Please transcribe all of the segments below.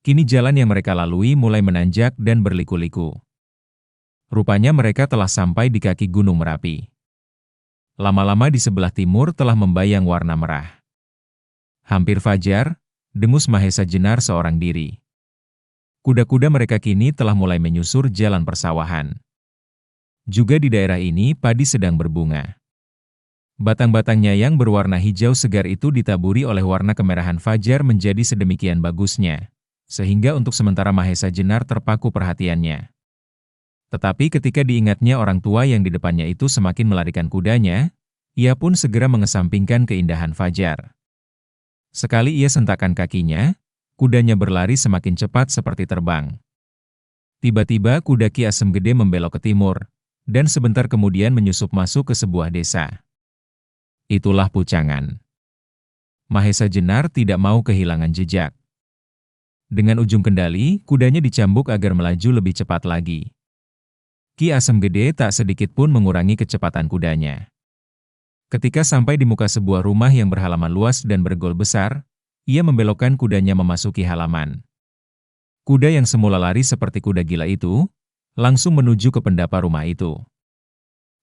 Kini jalan yang mereka lalui mulai menanjak dan berliku-liku. Rupanya mereka telah sampai di kaki Gunung Merapi. Lama-lama di sebelah timur telah membayang warna merah. Hampir fajar, dengus Mahesa Jenar seorang diri. Kuda-kuda mereka kini telah mulai menyusur jalan persawahan. Juga di daerah ini padi sedang berbunga. Batang-batangnya yang berwarna hijau segar itu ditaburi oleh warna kemerahan fajar menjadi sedemikian bagusnya, sehingga untuk sementara Mahesa Jenar terpaku perhatiannya. Tetapi ketika diingatnya orang tua yang di depannya itu semakin melarikan kudanya, ia pun segera mengesampingkan keindahan fajar. Sekali ia sentakkan kakinya, kudanya berlari semakin cepat seperti terbang. Tiba-tiba kuda Ki Asem Gede membelok ke timur, dan sebentar kemudian menyusup masuk ke sebuah desa. Itulah Pucangan. Mahesa Jenar tidak mau kehilangan jejak. Dengan ujung kendali, kudanya dicambuk agar melaju lebih cepat lagi. Ki Asem Gede tak sedikit pun mengurangi kecepatan kudanya. Ketika sampai di muka sebuah rumah yang berhalaman luas dan bergol besar, ia membelokkan kudanya memasuki halaman. Kuda yang semula lari seperti kuda gila itu, langsung menuju ke pendapa rumah itu.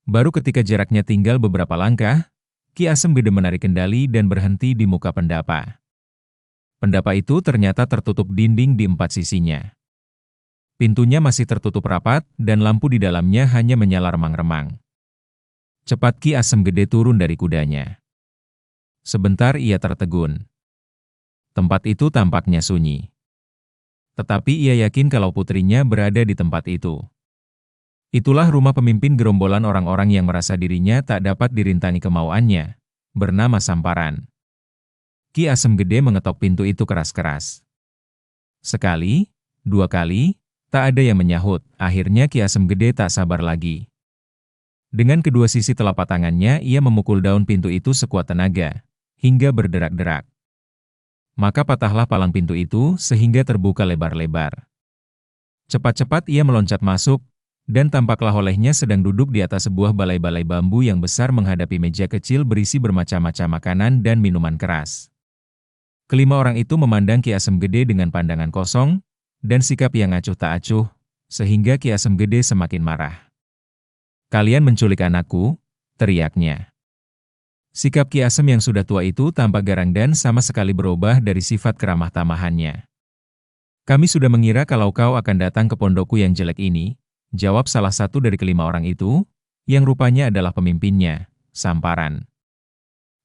Baru ketika jaraknya tinggal beberapa langkah, Ki Asem Gede menarik kendali dan berhenti di muka pendapa. Pendapa itu ternyata tertutup dinding di empat sisinya. Pintunya masih tertutup rapat dan lampu di dalamnya hanya menyala remang-remang. Cepat Ki Asem Gede turun dari kudanya. Sebentar ia tertegun. Tempat itu tampaknya sunyi. Tetapi ia yakin kalau putrinya berada di tempat itu. Itulah rumah pemimpin gerombolan orang-orang yang merasa dirinya tak dapat dirintangi kemauannya, bernama Samparan. Ki Asem Gede mengetok pintu itu keras-keras. Sekali, dua kali, tak ada yang menyahut, akhirnya Ki Asem Gede tak sabar lagi. Dengan kedua sisi telapak tangannya ia memukul daun pintu itu sekuat tenaga, hingga berderak-derak. Maka patahlah palang pintu itu sehingga terbuka lebar-lebar. Cepat-cepat ia meloncat masuk, dan tampaklah olehnya sedang duduk di atas sebuah balai-balai bambu yang besar menghadapi meja kecil berisi bermacam-macam makanan dan minuman keras. Kelima orang itu memandang Ki Asem Gede dengan pandangan kosong, dan sikap yang acuh tak acuh, sehingga Ki Asem Gede semakin marah. "Kalian menculik anakku," teriaknya. Sikap Ki Asem yang sudah tua itu tampak garang dan sama sekali berubah dari sifat keramah tamahannya. "Kami sudah mengira kalau kau akan datang ke pondokku yang jelek ini," jawab salah satu dari kelima orang itu, yang rupanya adalah pemimpinnya, Samparan.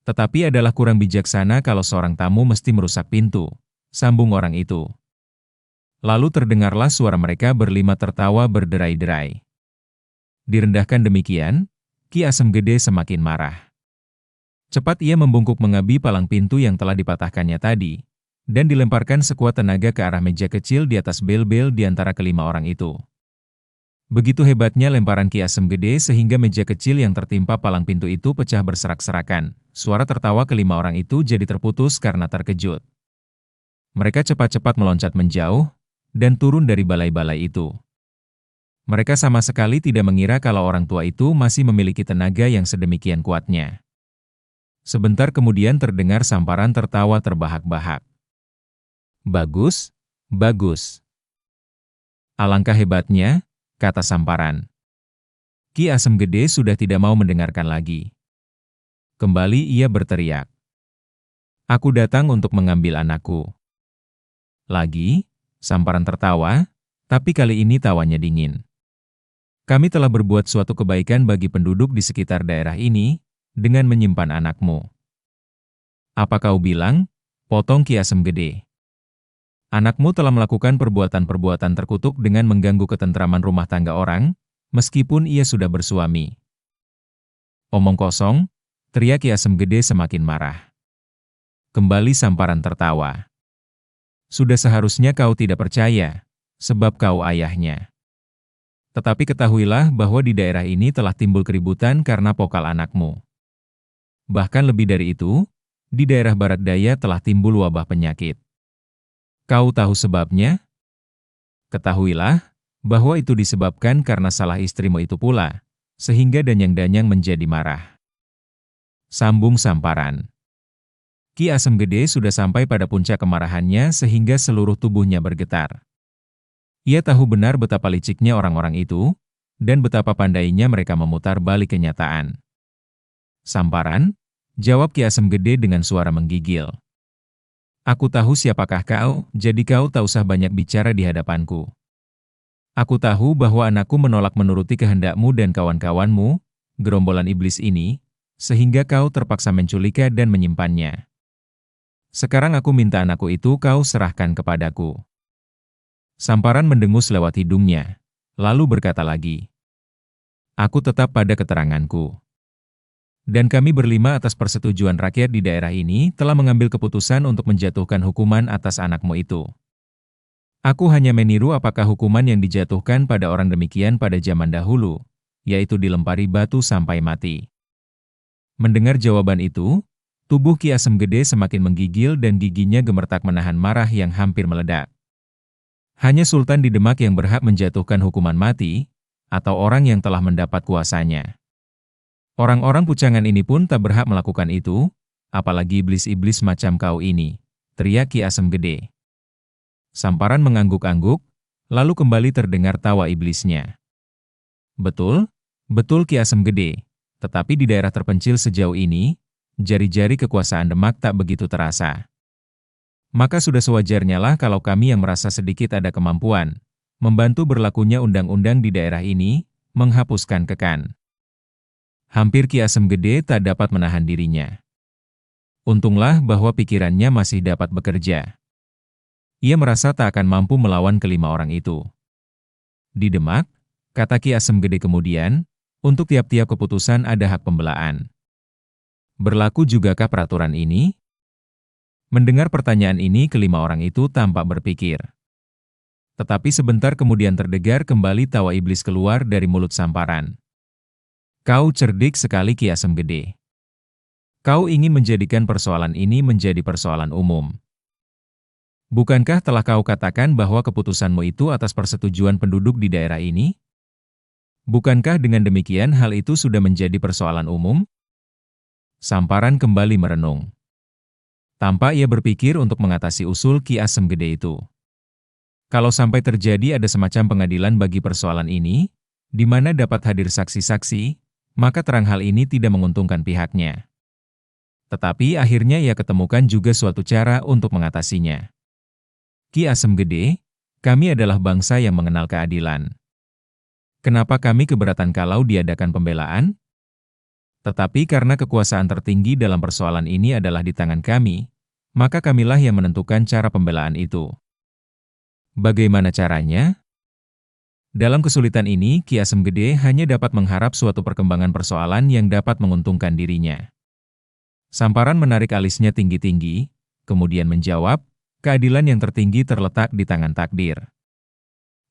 "Tetapi adalah kurang bijaksana kalau seorang tamu mesti merusak pintu," sambung orang itu. Lalu terdengarlah suara mereka berlima tertawa berderai-derai. Direndahkan demikian, Ki Asem Gede semakin marah. Cepat ia membungkuk mengabi palang pintu yang telah dipatahkannya tadi, dan dilemparkan sekuat tenaga ke arah meja kecil di atas bel-bel di antara kelima orang itu. Begitu hebatnya lemparan Ki Asem Gede sehingga meja kecil yang tertimpa palang pintu itu pecah berserak-serakan. Suara tertawa kelima orang itu jadi terputus karena terkejut. Mereka cepat-cepat meloncat menjauh, dan turun dari balai-balai itu. Mereka sama sekali tidak mengira kalau orang tua itu masih memiliki tenaga yang sedemikian kuatnya. Sebentar kemudian terdengar Samparan tertawa terbahak-bahak. "Bagus, bagus. Alangkah hebatnya," kata Samparan. Ki Asem Gede sudah tidak mau mendengarkan lagi. Kembali ia berteriak. "Aku datang untuk mengambil anakku." Lagi, Samparan tertawa, tapi kali ini tawanya dingin. "Kami telah berbuat suatu kebaikan bagi penduduk di sekitar daerah ini, dengan menyimpan anakmu." "Apa kau bilang?" potong Ki Asem Gede. "Anakmu telah melakukan perbuatan-perbuatan terkutuk dengan mengganggu ketentraman rumah tangga orang, meskipun ia sudah bersuami." "Omong kosong," teriak Ki Asem Gede semakin marah. Kembali Samparan tertawa. "Sudah seharusnya kau tidak percaya, sebab kau ayahnya. Tetapi ketahuilah bahwa di daerah ini telah timbul keributan karena pokal anakmu. Bahkan lebih dari itu, di daerah barat daya telah timbul wabah penyakit. Kau tahu sebabnya? Ketahuilah bahwa itu disebabkan karena salah istrimu itu pula, sehingga danyang-danyang menjadi marah." Sambung Samparan. Ki Asem Gede sudah sampai pada puncak kemarahannya sehingga seluruh tubuhnya bergetar. Ia tahu benar betapa liciknya orang-orang itu, dan betapa pandainya mereka memutar balik kenyataan. Samparan, jawab Ki Asem Gede dengan suara menggigil. Aku tahu siapakah kau, jadi kau tak usah banyak bicara di hadapanku. Aku tahu bahwa anakku menolak menuruti kehendakmu dan kawan-kawanmu, gerombolan iblis ini, sehingga kau terpaksa menculiknya dan menyimpannya. Sekarang aku minta anakku itu kau serahkan kepadaku. Samparan mendengus lewat hidungnya, lalu berkata lagi. Aku tetap pada keteranganku. Dan kami berlima atas persetujuan rakyat di daerah ini telah mengambil keputusan untuk menjatuhkan hukuman atas anakmu itu. Aku hanya meniru apakah hukuman yang dijatuhkan pada orang demikian pada zaman dahulu, yaitu dilempari batu sampai mati. Mendengar jawaban itu, tubuh Ki Asem Gede semakin menggigil dan giginya gemetar menahan marah yang hampir meledak. Hanya Sultan di Demak yang berhak menjatuhkan hukuman mati, atau orang yang telah mendapat kuasanya. Orang-orang pucangan ini pun tak berhak melakukan itu, apalagi iblis-iblis macam kau ini, teriak Ki Asem Gede. Samparan mengangguk-angguk, lalu kembali terdengar tawa iblisnya. Betul, betul Ki Asem Gede, tetapi di daerah terpencil sejauh ini, jari-jari kekuasaan Demak tak begitu terasa. Maka sudah sewajarnya lah kalau kami yang merasa sedikit ada kemampuan, membantu berlakunya undang-undang di daerah ini, menghapuskan kekan. Hampir Ki Asem Gede tak dapat menahan dirinya. Untunglah bahwa pikirannya masih dapat bekerja. Ia merasa tak akan mampu melawan kelima orang itu. Di Demak, kata Ki Asem Gede kemudian, untuk tiap-tiap keputusan ada hak pembelaan. Berlaku jugakah peraturan ini? Mendengar pertanyaan ini kelima orang itu tampak berpikir. Tetapi sebentar kemudian terdengar kembali tawa iblis keluar dari mulut Samparan. Kau cerdik sekali Ki Asem Gede. Kau ingin menjadikan persoalan ini menjadi persoalan umum. Bukankah telah kau katakan bahwa keputusanmu itu atas persetujuan penduduk di daerah ini? Bukankah dengan demikian hal itu sudah menjadi persoalan umum? Samparan kembali merenung. Tanpa ia berpikir untuk mengatasi usul Ki Asem Gede itu. Kalau sampai terjadi ada semacam pengadilan bagi persoalan ini, di mana dapat hadir saksi-saksi, maka terang hal ini tidak menguntungkan pihaknya. Tetapi akhirnya ia ketemukan juga suatu cara untuk mengatasinya. Ki Asem Gede, kami adalah bangsa yang mengenal keadilan. Kenapa kami keberatan kalau diadakan pembelaan? Tetapi karena kekuasaan tertinggi dalam persoalan ini adalah di tangan kami, maka kamilah yang menentukan cara pembelaan itu. Bagaimana caranya? Dalam kesulitan ini, Ki Asem Gede hanya dapat mengharap suatu perkembangan persoalan yang dapat menguntungkan dirinya. Samparan menarik alisnya tinggi-tinggi, kemudian menjawab, keadilan yang tertinggi terletak di tangan takdir.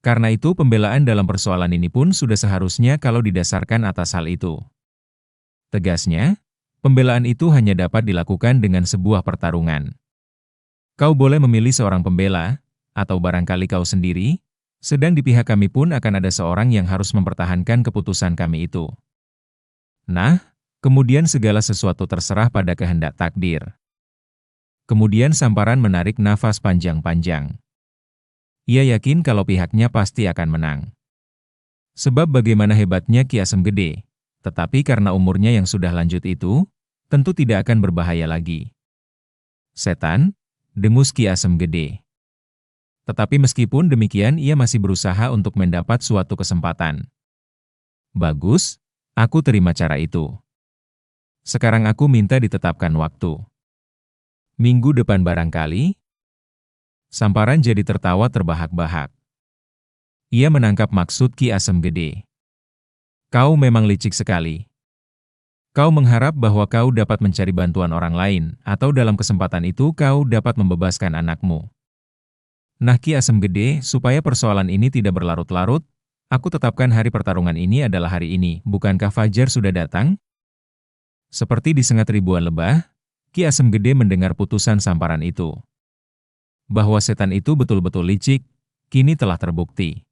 Karena itu pembelaan dalam persoalan ini pun sudah seharusnya kalau didasarkan atas hal itu. Tegasnya, pembelaan itu hanya dapat dilakukan dengan sebuah pertarungan. Kau boleh memilih seorang pembela, atau barangkali kau sendiri, sedang di pihak kami pun akan ada seorang yang harus mempertahankan keputusan kami itu. Nah, kemudian segala sesuatu terserah pada kehendak takdir. Kemudian Samparan menarik nafas panjang-panjang. Ia yakin kalau pihaknya pasti akan menang. Sebab bagaimana hebatnya Ki Asem Gede, tetapi karena umurnya yang sudah lanjut itu, tentu tidak akan berbahaya lagi. Setan, dengus Ki Asem Gede. Tetapi meskipun demikian ia masih berusaha untuk mendapat suatu kesempatan. Bagus, aku terima cara itu. Sekarang aku minta ditetapkan waktu. Minggu depan barangkali? Samparan jadi tertawa terbahak-bahak. Ia menangkap maksud Ki Asem Gede. Kau memang licik sekali. Kau mengharap bahwa kau dapat mencari bantuan orang lain, atau dalam kesempatan itu kau dapat membebaskan anakmu. Nah Ki Asem Gede, supaya persoalan ini tidak berlarut-larut, aku tetapkan hari pertarungan ini adalah hari ini, bukankah Fajar sudah datang? Seperti disengat ribuan lebah, Ki Asem Gede mendengar putusan Samparan itu. Bahwa setan itu betul-betul licik, kini telah terbukti.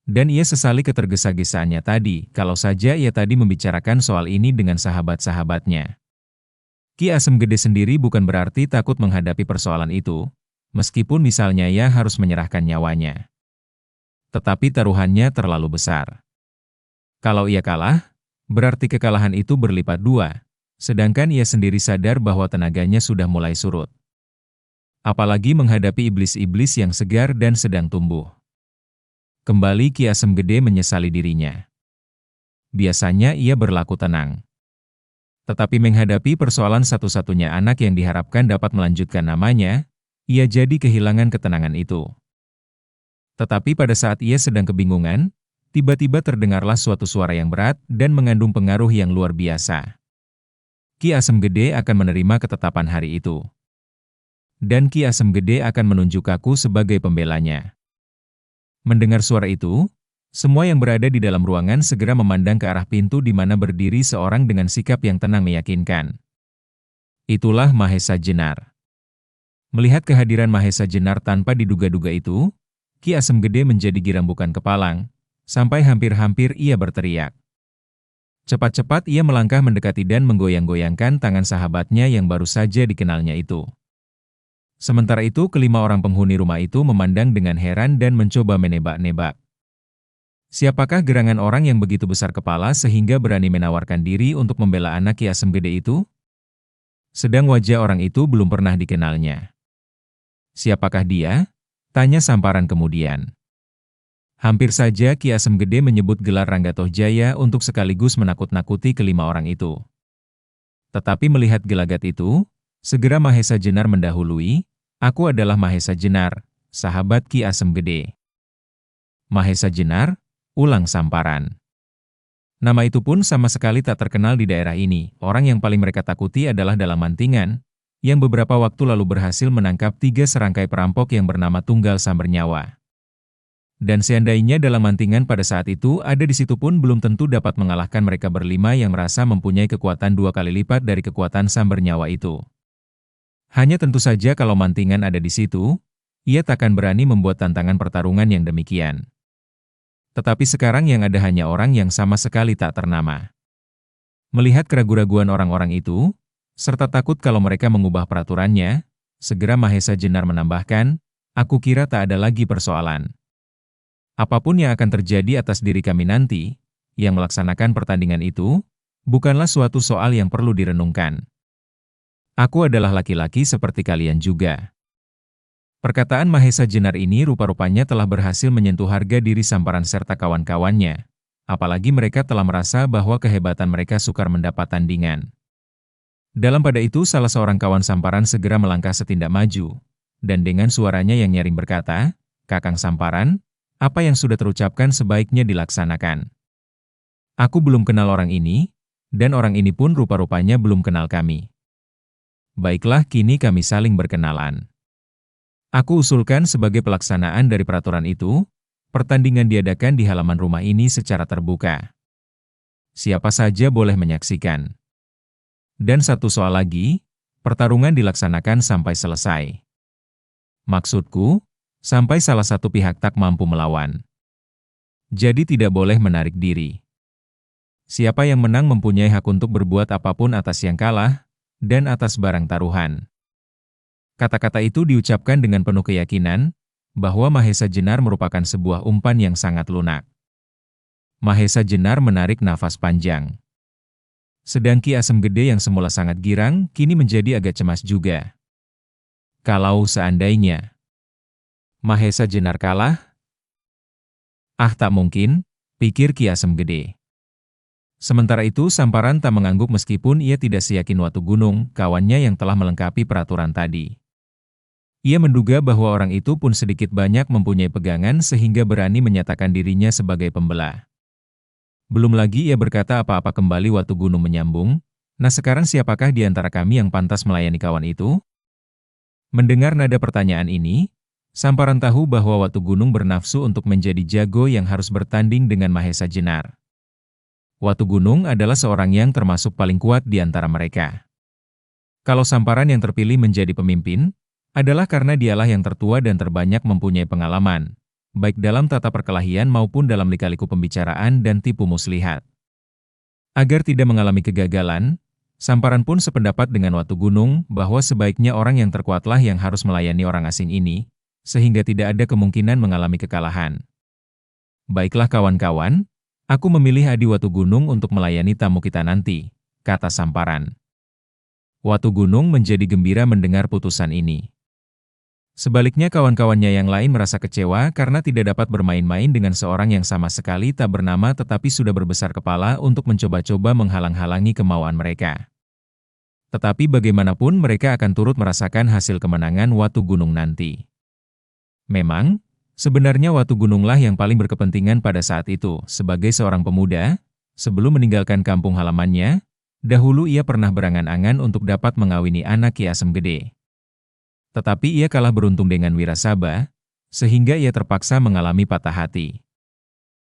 Dan ia sesali ketergesa-gesaannya tadi, kalau saja ia tadi membicarakan soal ini dengan sahabat-sahabatnya. Ki Asem Gede sendiri bukan berarti takut menghadapi persoalan itu, meskipun misalnya ia harus menyerahkan nyawanya. Tetapi taruhannya terlalu besar. Kalau ia kalah, berarti kekalahan itu berlipat dua, sedangkan ia sendiri sadar bahwa tenaganya sudah mulai surut. Apalagi menghadapi iblis-iblis yang segar dan sedang tumbuh. Kembali Ki Asem Gede menyesali dirinya. Biasanya ia berlaku tenang. Tetapi menghadapi persoalan satu-satunya anak yang diharapkan dapat melanjutkan namanya, ia jadi kehilangan ketenangan itu. Tetapi pada saat ia sedang kebingungan, tiba-tiba terdengarlah suatu suara yang berat dan mengandung pengaruh yang luar biasa. Ki Asem Gede akan menerima ketetapan hari itu. Dan Ki Asem Gede akan menunjuk aku sebagai pembelanya. Mendengar suara itu, semua yang berada di dalam ruangan segera memandang ke arah pintu di mana berdiri seorang dengan sikap yang tenang meyakinkan. Itulah Mahesa Jenar. Melihat kehadiran Mahesa Jenar tanpa diduga-duga itu, Ki Asem Gede menjadi girang bukan kepalang, sampai hampir-hampir ia berteriak. Cepat-cepat ia melangkah mendekati dan menggoyang-goyangkan tangan sahabatnya yang baru saja dikenalnya itu. Sementara itu kelima orang penghuni rumah itu memandang dengan heran dan mencoba menebak-nebak. Siapakah gerangan orang yang begitu besar kepala sehingga berani menawarkan diri untuk membela anak Ki Asem Gede itu? Sedang wajah orang itu belum pernah dikenalnya. Siapakah dia? Tanya Samparan kemudian. Hampir saja Ki Asem Gede menyebut gelar Ranggatohjaya untuk sekaligus menakut-nakuti kelima orang itu. Tetapi melihat gelagat itu, segera Mahesa Jenar mendahului, "Aku adalah Mahesa Jenar, sahabat Ki Asem Gede." Mahesa Jenar? Ulang Samparan. Nama itu pun sama sekali tak terkenal di daerah ini. Orang yang paling mereka takuti adalah Dalang Mantingan, yang beberapa waktu lalu berhasil menangkap 3 serangkai perampok yang bernama Tunggal Sambernyawa. Dan seandainya Dalang Mantingan pada saat itu ada di situ pun belum tentu dapat mengalahkan mereka berlima yang merasa mempunyai kekuatan 2 kali lipat dari kekuatan Sambernyawa itu. Hanya tentu saja kalau Mantingan ada di situ, ia takkan berani membuat tantangan pertarungan yang demikian. Tetapi sekarang yang ada hanya orang yang sama sekali tak ternama. Melihat keraguan-raguan orang-orang itu, serta takut kalau mereka mengubah peraturannya, segera Mahesa Jenar menambahkan, "Aku kira tak ada lagi persoalan. Apapun yang akan terjadi atas diri kami nanti, yang melaksanakan pertandingan itu, bukanlah suatu soal yang perlu direnungkan. Aku adalah laki-laki seperti kalian juga." Perkataan Mahesa Jenar ini rupa-rupanya telah berhasil menyentuh harga diri Samparan serta kawan-kawannya, apalagi mereka telah merasa bahwa kehebatan mereka sukar mendapat tandingan. Dalam pada itu salah seorang kawan Samparan segera melangkah setindak maju, dan dengan suaranya yang nyaring berkata, "Kakang Samparan, apa yang sudah terucapkan sebaiknya dilaksanakan. Aku belum kenal orang ini, dan orang ini pun rupa-rupanya belum kenal kami. Baiklah, kini kami saling berkenalan. Aku usulkan sebagai pelaksanaan dari peraturan itu, pertandingan diadakan di halaman rumah ini secara terbuka. Siapa saja boleh menyaksikan. Dan satu soal lagi, pertarungan dilaksanakan sampai selesai. Maksudku, sampai salah satu pihak tak mampu melawan. Jadi tidak boleh menarik diri. Siapa yang menang mempunyai hak untuk berbuat apapun atas yang kalah, dan atas barang taruhan." Kata-kata itu diucapkan dengan penuh keyakinan, bahwa Mahesa Jenar merupakan sebuah umpan yang sangat lunak. Mahesa Jenar menarik nafas panjang. Sedang Ki Asem Gede yang semula sangat girang, kini menjadi agak cemas juga. Kalau seandainya Mahesa Jenar kalah? Ah, tak mungkin, pikir Ki Asem Gede. Sementara itu Samparan tak mengangguk meskipun ia tidak seyakin Watu Gunung, kawannya yang telah melengkapi peraturan tadi. Ia menduga bahwa orang itu pun sedikit banyak mempunyai pegangan sehingga berani menyatakan dirinya sebagai pembelah. Belum lagi ia berkata apa-apa kembali Watu Gunung menyambung, "Nah sekarang siapakah di antara kami yang pantas melayani kawan itu?" Mendengar nada pertanyaan ini, Samparan tahu bahwa Watu Gunung bernafsu untuk menjadi jago yang harus bertanding dengan Mahesa Jenar. Watu Gunung adalah seorang yang termasuk paling kuat di antara mereka. Kalau Samparan yang terpilih menjadi pemimpin, adalah karena dialah yang tertua dan terbanyak mempunyai pengalaman, baik dalam tata perkelahian maupun dalam lika-liku pembicaraan dan tipu muslihat. Agar tidak mengalami kegagalan, Samparan pun sependapat dengan Watu Gunung bahwa sebaiknya orang yang terkuatlah yang harus melayani orang asing ini, sehingga tidak ada kemungkinan mengalami kekalahan. Baiklah kawan-kawan, aku memilih Adi Watu Gunung untuk melayani tamu kita nanti, kata Samparan. Watu Gunung menjadi gembira mendengar putusan ini. Sebaliknya kawan-kawannya yang lain merasa kecewa karena tidak dapat bermain-main dengan seorang yang sama sekali tak bernama tetapi sudah berbesar kepala untuk mencoba-coba menghalang-halangi kemauan mereka. Tetapi bagaimanapun mereka akan turut merasakan hasil kemenangan Watu Gunung nanti. Memang, sebenarnya Watu Gununglah yang paling berkepentingan pada saat itu sebagai seorang pemuda, sebelum meninggalkan kampung halamannya, dahulu ia pernah berangan-angan untuk dapat mengawini anak Ki Asem Gede. Tetapi ia kalah beruntung dengan Wirasaba, sehingga ia terpaksa mengalami patah hati.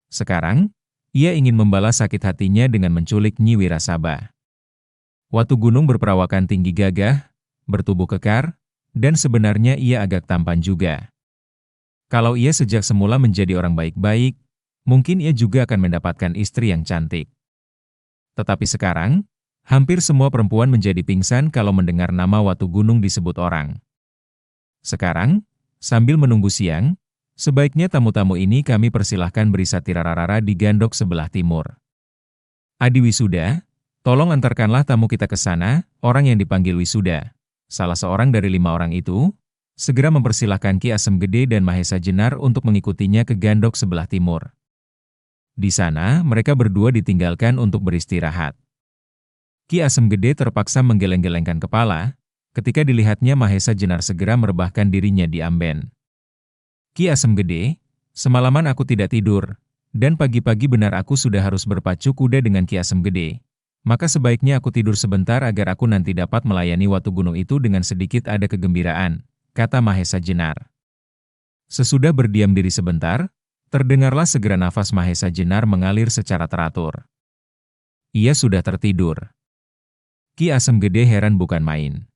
Sekarang, ia ingin membalas sakit hatinya dengan menculik Nyi Wirasaba. Watu Gunung berperawakan tinggi gagah, bertubuh kekar, dan sebenarnya ia agak tampan juga. Kalau ia sejak semula menjadi orang baik-baik, mungkin ia juga akan mendapatkan istri yang cantik. Tetapi sekarang, hampir semua perempuan menjadi pingsan kalau mendengar nama Watu Gunung disebut orang. Sekarang, sambil menunggu siang, sebaiknya tamu-tamu ini kami persilahkan berisati rara-rara di gandok sebelah timur. Adi Wisuda, tolong antarkanlah tamu kita ke sana, orang yang dipanggil Wisuda. Salah seorang dari 5 orang itu, segera mempersilahkan Ki Asem Gede dan Mahesa Jenar untuk mengikutinya ke gandok sebelah timur. Di sana, mereka berdua ditinggalkan untuk beristirahat. Ki Asem Gede terpaksa menggeleng-gelengkan kepala, ketika dilihatnya Mahesa Jenar segera merebahkan dirinya di amben. Ki Asem Gede, semalaman aku tidak tidur, dan pagi-pagi benar aku sudah harus berpacu kuda dengan Ki Asem Gede. Maka sebaiknya aku tidur sebentar agar aku nanti dapat melayani Watu Gunung itu dengan sedikit ada kegembiraan, kata Mahesa Jenar. Sesudah berdiam diri sebentar, terdengarlah segera nafas Mahesa Jenar mengalir secara teratur. Ia sudah tertidur. Ki Asem Gede heran bukan main.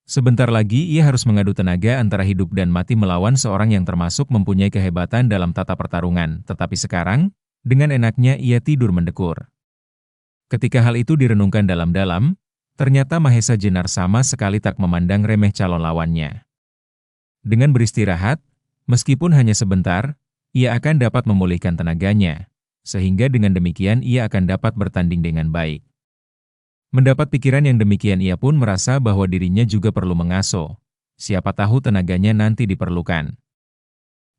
Sebentar lagi ia harus mengadu tenaga antara hidup dan mati melawan seorang yang termasuk mempunyai kehebatan dalam tata pertarungan, tetapi sekarang, dengan enaknya ia tidur mendekur. Ketika hal itu direnungkan dalam-dalam, ternyata Mahesa Jenar sama sekali tak memandang remeh calon lawannya. Dengan beristirahat, meskipun hanya sebentar, ia akan dapat memulihkan tenaganya, sehingga dengan demikian ia akan dapat bertanding dengan baik. Mendapat pikiran yang demikian ia pun merasa bahwa dirinya juga perlu mengasuh. Siapa tahu tenaganya nanti diperlukan.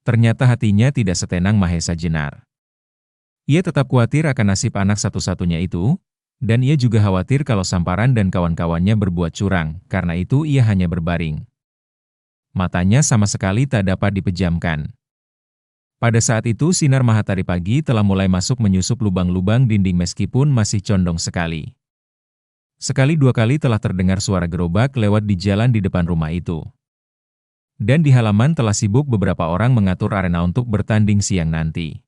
Ternyata hatinya tidak setenang Mahesa Jenar. Ia tetap khawatir akan nasib anak satu-satunya itu, dan ia juga khawatir kalau Samparan dan kawan-kawannya berbuat curang, karena itu ia hanya berbaring. Matanya sama sekali tak dapat dipejamkan. Pada saat itu sinar matahari pagi telah mulai masuk menyusup lubang-lubang dinding meskipun masih condong sekali. Sekali dua kali telah terdengar suara gerobak lewat di jalan di depan rumah itu. Dan di halaman telah sibuk beberapa orang mengatur arena untuk bertanding siang nanti.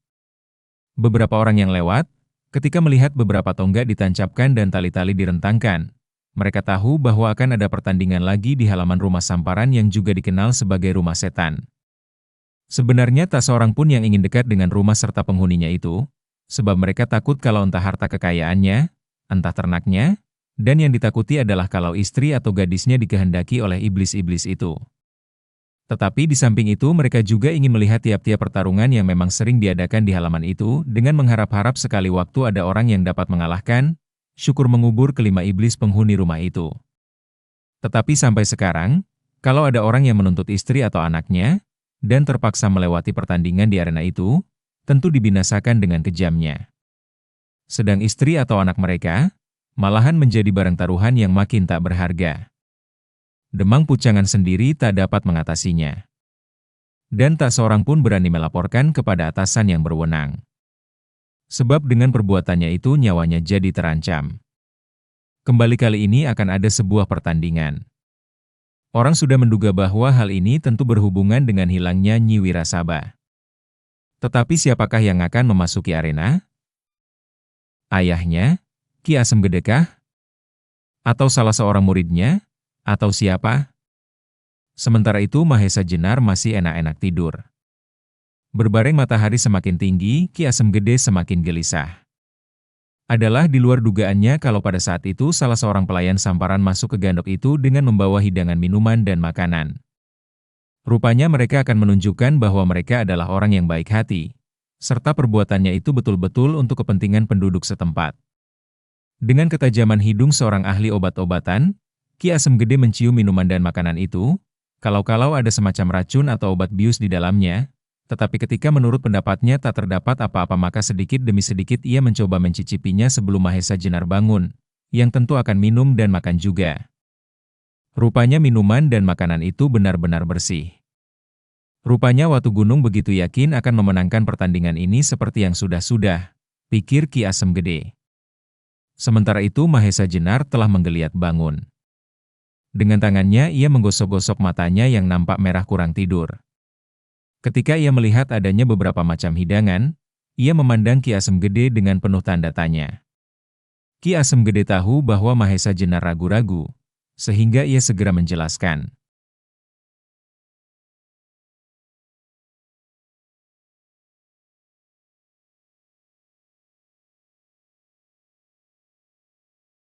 Beberapa orang yang lewat, ketika melihat beberapa tonggak ditancapkan dan tali-tali direntangkan, mereka tahu bahwa akan ada pertandingan lagi di halaman rumah Samparan yang juga dikenal sebagai rumah setan. Sebenarnya tak seorang pun yang ingin dekat dengan rumah serta penghuninya itu, sebab mereka takut kalau entah harta kekayaannya, entah ternaknya, dan yang ditakuti adalah kalau istri atau gadisnya dikehendaki oleh iblis-iblis itu. Tetapi di samping itu mereka juga ingin melihat tiap-tiap pertarungan yang memang sering diadakan di halaman itu dengan mengharap-harap sekali waktu ada orang yang dapat mengalahkan, syukur mengubur kelima iblis penghuni rumah itu. Tetapi sampai sekarang, kalau ada orang yang menuntut istri atau anaknya, dan terpaksa melewati pertandingan di arena itu, tentu dibinasakan dengan kejamnya. Sedang istri atau anak mereka, malahan menjadi barang taruhan yang makin tak berharga. Demang Pucangan sendiri tak dapat mengatasinya. Dan tak seorang pun berani melaporkan kepada atasan yang berwenang. Sebab dengan perbuatannya itu nyawanya jadi terancam. Kembali kali ini akan ada sebuah pertandingan. Orang sudah menduga bahwa hal ini tentu berhubungan dengan hilangnya Nyi Wirasaba. Tetapi siapakah yang akan memasuki arena? Ayahnya? Ki Asem Gede kah? Atau salah seorang muridnya? Atau siapa? Sementara itu Mahesa Jenar masih enak-enak tidur. Berbareng matahari semakin tinggi, Ki Asem Gede semakin gelisah. Adalah di luar dugaannya kalau pada saat itu salah seorang pelayan samparan masuk ke gandok itu dengan membawa hidangan minuman dan makanan. Rupanya mereka akan menunjukkan bahwa mereka adalah orang yang baik hati, serta perbuatannya itu betul-betul untuk kepentingan penduduk setempat. Dengan ketajaman hidung seorang ahli obat-obatan, Ki Asem Gede mencium minuman dan makanan itu, kalau-kalau ada semacam racun atau obat bius di dalamnya, tetapi ketika menurut pendapatnya tak terdapat apa-apa maka sedikit demi sedikit ia mencoba mencicipinya sebelum Mahesa Jenar bangun, yang tentu akan minum dan makan juga. Rupanya minuman dan makanan itu benar-benar bersih. Rupanya Watu Gunung begitu yakin akan memenangkan pertandingan ini seperti yang sudah-sudah, pikir Ki Asem Gede. Sementara itu Mahesa Jenar telah menggeliat bangun. Dengan tangannya ia menggosok-gosok matanya yang nampak merah kurang tidur. Ketika ia melihat adanya beberapa macam hidangan, ia memandang Ki Asem Gede dengan penuh tanda tanya. Ki Asem Gede tahu bahwa Mahesa Jenar ragu-ragu, sehingga ia segera menjelaskan.